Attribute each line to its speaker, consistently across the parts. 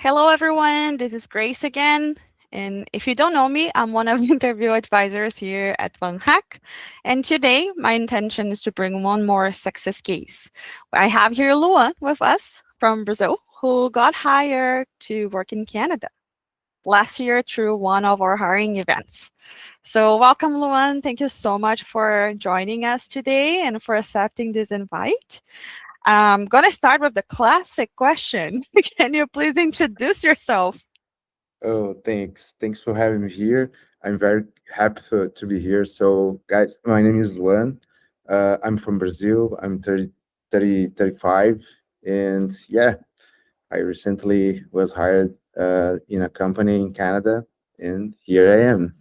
Speaker 1: Hello, everyone. This is Grace again. And if you don't know me, I'm one of the interview advisors here at VanHack. And today, my intention is to bring one more success case. I have here Luan with us from Brazil, who got hired to work in Canada last year through one of our hiring events. So, welcome, Luan. Thank you so much for joining us today and for accepting this invite. I'm going to start with the classic question. Can you please introduce yourself?
Speaker 2: Oh, thanks. Thanks for having me here. I'm very happy to be here. So, guys, my name is Luan. I'm from Brazil. I'm 35. And yeah, I recently was hired in a company in Canada, and here I am.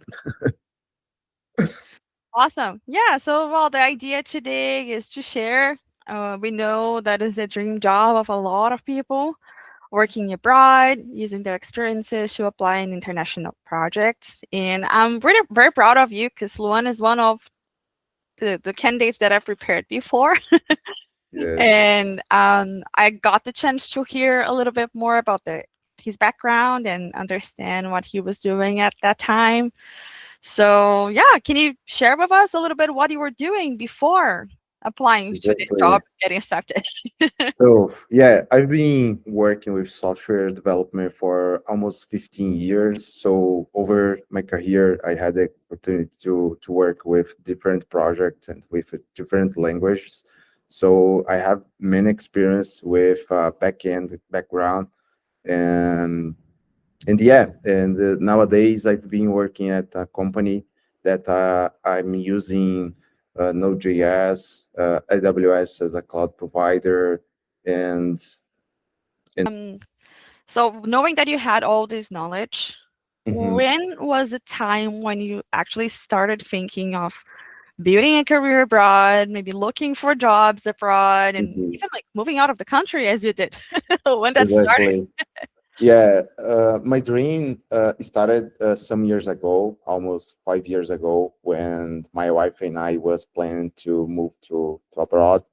Speaker 1: Awesome. Yeah. So, well, the idea today is to share. We know that is a dream job of a lot of people working abroad, using their experiences to apply in international projects. And I'm really very proud of you because Luan is one of the candidates that I've prepared before.
Speaker 2: Yes,
Speaker 1: And I got the chance to hear a little bit more about his background and understand what he was doing at that time. So, yeah, can you share with us a little bit what you were doing before applying to this
Speaker 2: exactly.
Speaker 1: job, getting accepted?
Speaker 2: So, yeah, I've been working with software development for almost 15 years. So, over my career, I had the opportunity to work with different projects and with different languages. So, I have many experience with backend background and nowadays I've been working at a company that I'm using Node.js, AWS as a cloud provider, and
Speaker 1: Um, so, knowing that you had all this knowledge,
Speaker 2: Mhm,
Speaker 1: when was the time when you actually started thinking of building a career abroad, maybe looking for jobs abroad, and
Speaker 2: mhm,
Speaker 1: even like moving out of the country as you did? When that started?
Speaker 2: exactly. Yeah, my dream started some years ago, almost 5 years ago, when my wife and I was planning to move to abroad.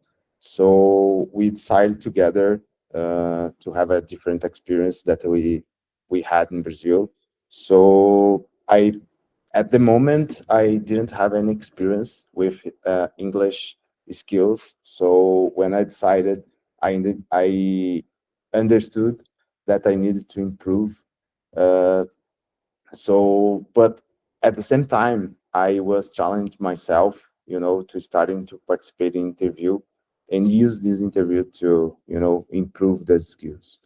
Speaker 2: So we decided together to have a different experience that we had in Brazil. So at the moment, I didn't have any experience with English skills. So when I decided, I understood that I needed to improve. Uh, but at the same time, I was challenging myself, to starting to participate in interview and use this interview to, improve the skills.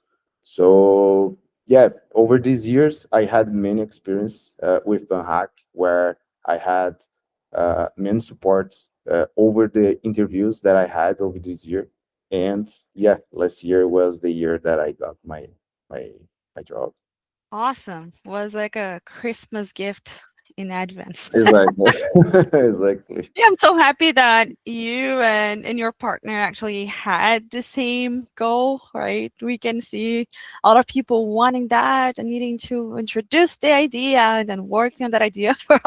Speaker 2: So yeah, over these years, I had many experience with VanHack where I had many supports over the interviews that I had over this year. And yeah, last year was the year that I got my my job.
Speaker 1: Awesome. Was like a Christmas gift in advance.
Speaker 2: Exactly. Exactly.
Speaker 1: Yeah, I'm so happy that you and your partner actually had the same goal, right? We can see a lot of people wanting that and needing to introduce the idea and then working on that idea for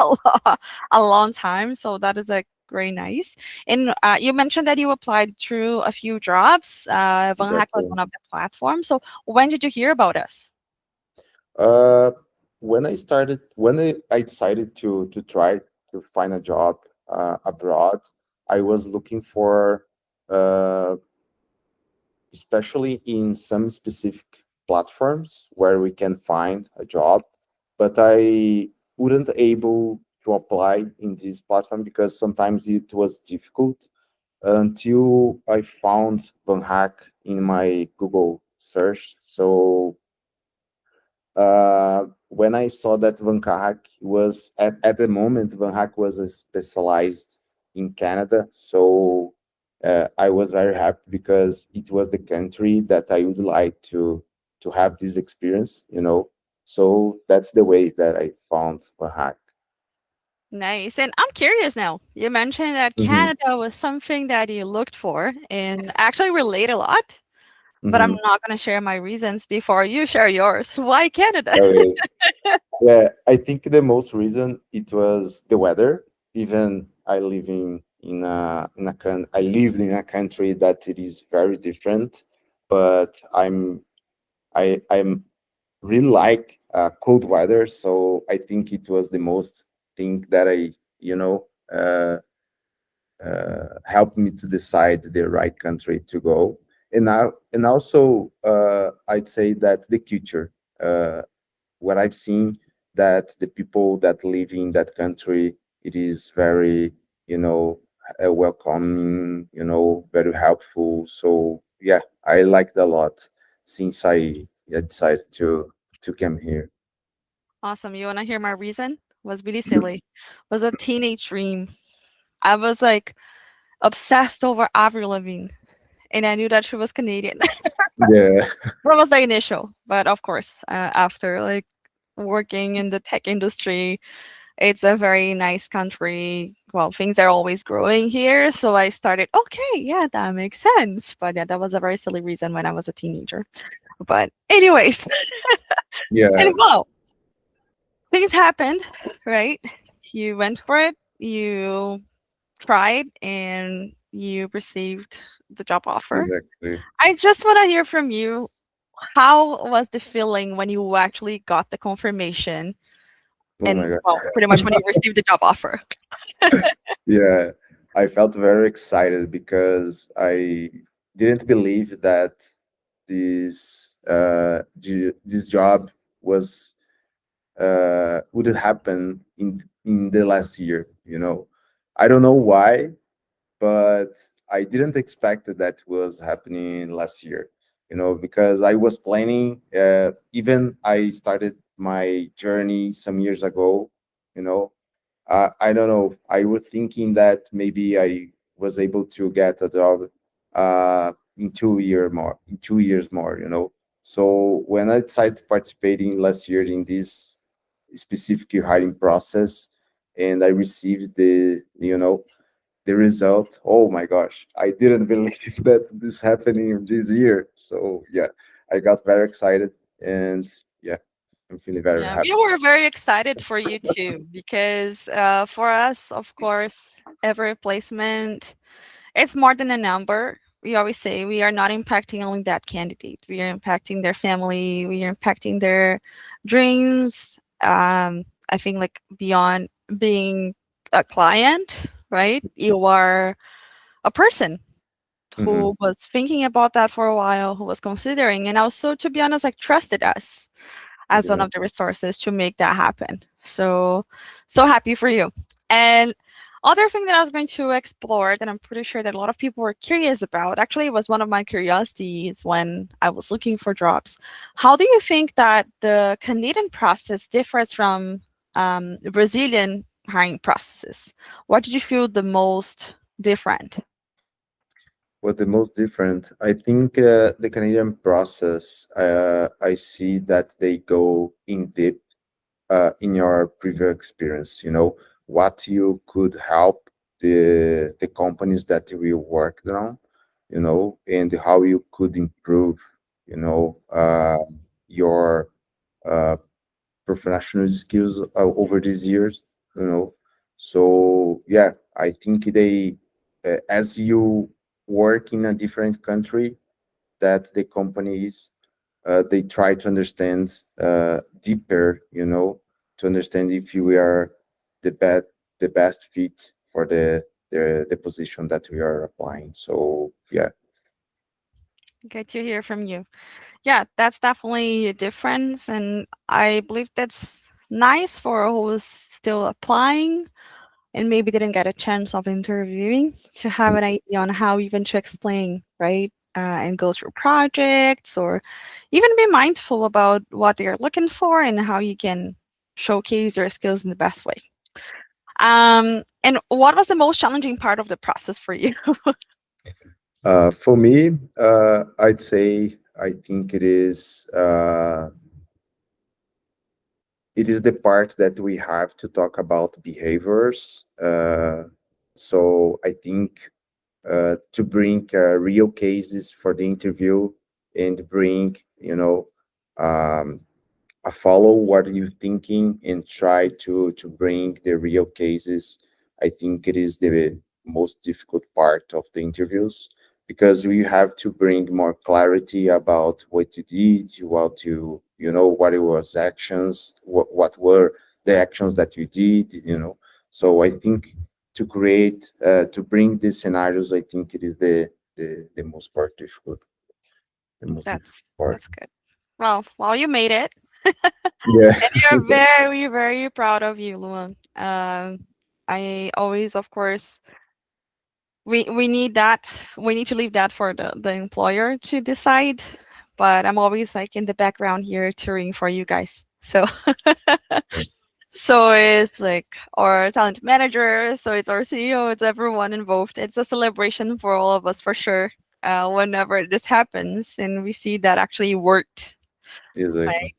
Speaker 1: a long time. So that is like very nice. And you mentioned that you applied through a few jobs. VanHack was
Speaker 2: Exactly.
Speaker 1: one of the platforms. So when did you hear about us?
Speaker 2: Uh, when I decided to try to find a job abroad, I was looking for uh, especially in some specific platforms where we can find a job, but I wouldn't able to apply in this platform because sometimes it was difficult until I found VanHack in my Google search. So when I saw that VanHack was at the moment, VanHack was specialized in Canada, so I was very happy because it was the country that I would like to have this experience. So that's the way that I found VanHack.
Speaker 1: Nice. And I'm curious now. You mentioned that
Speaker 2: Hmm.
Speaker 1: Canada was something that you looked for and actually relate a lot, but I'm
Speaker 2: Hmm.
Speaker 1: not going to share my reasons before you share yours. Why Canada?
Speaker 2: Okay. Yeah, I think the most reason it was the weather. Even I live I lived in a country that it is very different, but I'm really like cold weather, so I think it was the most thing that I, you know, helped me to decide the right country to go. And now, and also, I'd say that the culture, what I've seen, that the people that live in that country, it is very, you know, welcoming, you know, very helpful. So yeah, I liked a lot since I decided to come here.
Speaker 1: Awesome. You want to hear my reason? Was really silly. Was a teenage dream. I was like obsessed over Avril Lavigne, and I knew that she was Canadian.
Speaker 2: Yeah,
Speaker 1: That was the initial, but of course, after like working in the tech industry, it's a very nice country. Well, things are always growing here, so I started. Okay, yeah, that makes sense. But yeah, that was a very silly reason when I was a teenager. But anyways,
Speaker 2: yeah,
Speaker 1: and well, things happened, right? You went for it. You tried, and you received the job offer.
Speaker 2: exactly.
Speaker 1: I just want to hear from you. How was the feeling when you actually got the confirmation
Speaker 2: Oh my
Speaker 1: and,
Speaker 2: God.
Speaker 1: well, pretty much when you received the job offer?
Speaker 2: Yeah, I felt very excited because I didn't believe that this job was would happen in the last year. You know, I don't know why, but I didn't expect that was happening last year. You know, because I was planning. Even I started my journey some years ago. You know, I don't know. I was thinking that maybe I was able to get a job in 2 year more, in 2 years more, you know. So when I decided participating last year in this specific hiring process, and I received the, you know, the result. Oh my gosh, I didn't believe that this happening this year. So yeah, I got very excited, and yeah, I'm feeling very
Speaker 1: Yeah, we
Speaker 2: happy.
Speaker 1: were very excited for you too because, for us, of course, every placement, it's more than a number. We always say we are not impacting only that candidate. We are impacting their family. We are impacting their dreams. I think like beyond being a client, right? You are a person
Speaker 2: Hmm.
Speaker 1: who was thinking about that for a while, who was considering, and also, to be honest, like trusted us as one of the
Speaker 2: Exactly.
Speaker 1: resources to make that happen. So, so happy for you. And other thing that I was going to explore that I'm pretty sure that a lot of people were curious about, actually was one of my curiosities when I was looking for jobs. How do you think that the Canadian process differs from Brazilian hiring processes? What did you feel the most different?
Speaker 2: What the most different? I think the Canadian process. I see that they go in depth in your previous experience. You know what you could help the companies that we worked on. You know, and how you could improve. You know, your uh, professional skills over these years. You know, so yeah, I think they, as you work in a different country that the company is, they try to understand deeper, you know, to understand if you are the best fit for the position that we are applying. So yeah.
Speaker 1: Good to hear from you. Yeah, that's definitely a difference, and I believe that's nice for who's still applying and maybe didn't get a chance of interviewing to have an idea on how even to explain, right? And go through projects or even be mindful about what they're looking for and how you can showcase your skills in the best way. And what was the most challenging part of the process for you?
Speaker 2: For me, I'd say I think it is the part that we have to talk about behaviors. So I think to bring real cases for the interview and bring, you know, um, follow what you're thinking and try to bring the real cases. I think it is the most difficult part of the interviews because we have to bring more clarity about what you did, what what it was actions, what were the actions that you did. So I think to bring these scenarios, I think it is the most part difficult, the most difficult part.
Speaker 1: That's good. Well, you made it,
Speaker 2: Yeah.
Speaker 1: and you're very, very proud of you, Luan. I always, of course, we need that. We need to leave that for the employer to decide. But I'm always like in the background here cheering for you guys. So so it's like our talent manager, so it's our CEO, it's everyone involved. It's a celebration for all of us for sure. Whenever this happens and we see that actually worked.
Speaker 2: Exactly.
Speaker 1: Right.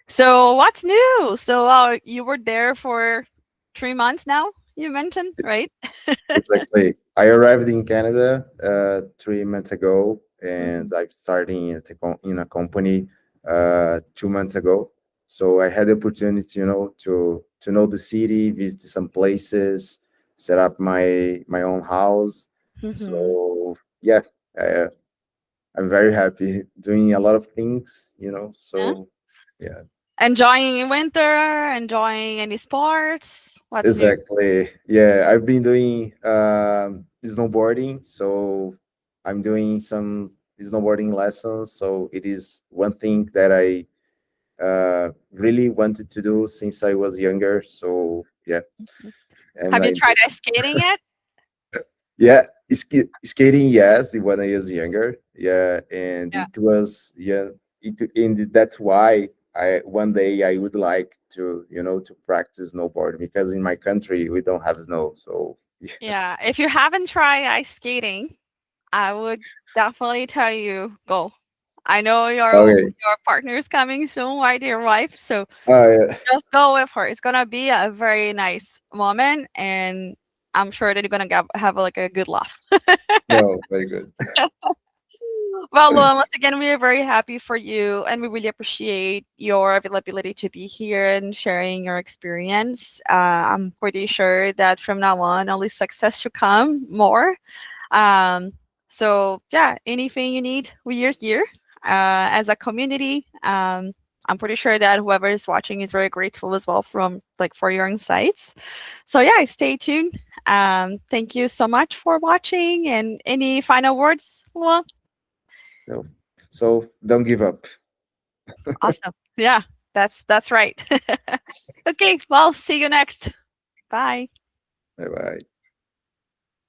Speaker 1: So what's new? So you were there for 3 months now, you mentioned, right?
Speaker 2: Exactly. I arrived in Canada 3 months ago, and
Speaker 1: Mhm.
Speaker 2: I'm starting in a company 2 months ago. So I had the opportunity, to know the city, visit some places, set up my own house.
Speaker 1: Mhm.
Speaker 2: So yeah, uh, I'm very happy doing a lot of things.
Speaker 1: Yeah.
Speaker 2: So yeah.
Speaker 1: Enjoying winter, enjoying any sports. What's new?
Speaker 2: Exactly. Yeah, I've been doing snowboarding, so I'm doing some snowboarding lessons. So it is one thing that I really wanted to do since I was younger. So yeah, and
Speaker 1: Have you
Speaker 2: I
Speaker 1: tried ice skating yet?
Speaker 2: yeah, skating, yes, when I was younger. Yeah, and
Speaker 1: Yeah.
Speaker 2: and that's why I one day I would like to practice snowboarding, because in my country we don't have snow. So
Speaker 1: Yeah. If you haven't tried ice skating, I would definitely tell you go. I know
Speaker 2: okay.
Speaker 1: your partner is coming soon, right? Your wife. So
Speaker 2: Yeah.
Speaker 1: just go with her. It's gonna be a very nice moment, and I'm sure that you're gonna have like a good laugh.
Speaker 2: No, very good.
Speaker 1: Well, Luan, once again, we are very happy for you, and we really appreciate your availability to be here and sharing your experience. I'm pretty sure that from now on, only success should come more. Um, so yeah, anything you need, we are here as a community. I'm pretty sure that whoever is watching is very grateful as well from like for your insights. So yeah, stay tuned. Thank you so much for watching. And any final words, Luan?
Speaker 2: No. So don't give up.
Speaker 1: Awesome. Yeah, that's right. Okay, well, see you next. Bye.
Speaker 2: Bye bye.